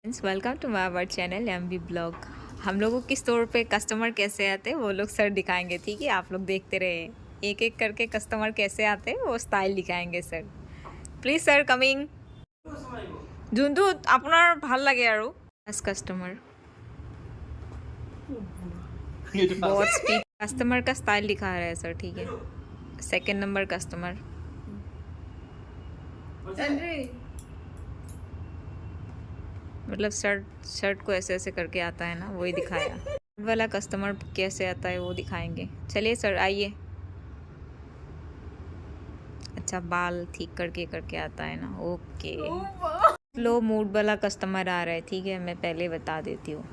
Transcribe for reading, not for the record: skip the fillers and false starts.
Welcome to my our channel MB blog. हम लोगों के स्टोर पे कस्टमर कैसे आते हैं वो लोग सर दिखाएंगे, ठीक है। आप लोग देखते रहे, एक एक करके कस्टमर कैसे आते हैं वो स्टाइल दिखाएंगे सर। Please sir coming. যোনটো আপোনাৰ ভাল লাগে আৰু कस्टमर बहुत स्पीड कस्टमर का स्टाइल दिखा रहा है सर, ठीक है। सेकंड नंबर कस्टमर मतलब शर्ट को ऐसे ऐसे करके आता है ना, वही दिखाया। वाला कस्टमर कैसे आता है वो दिखाएंगे। चलिए सर आइए। अच्छा, बाल ठीक करके आता है ना, ओके। लो मूड वाला कस्टमर आ रहा है, ठीक है, मैं पहले बता देती हूँ।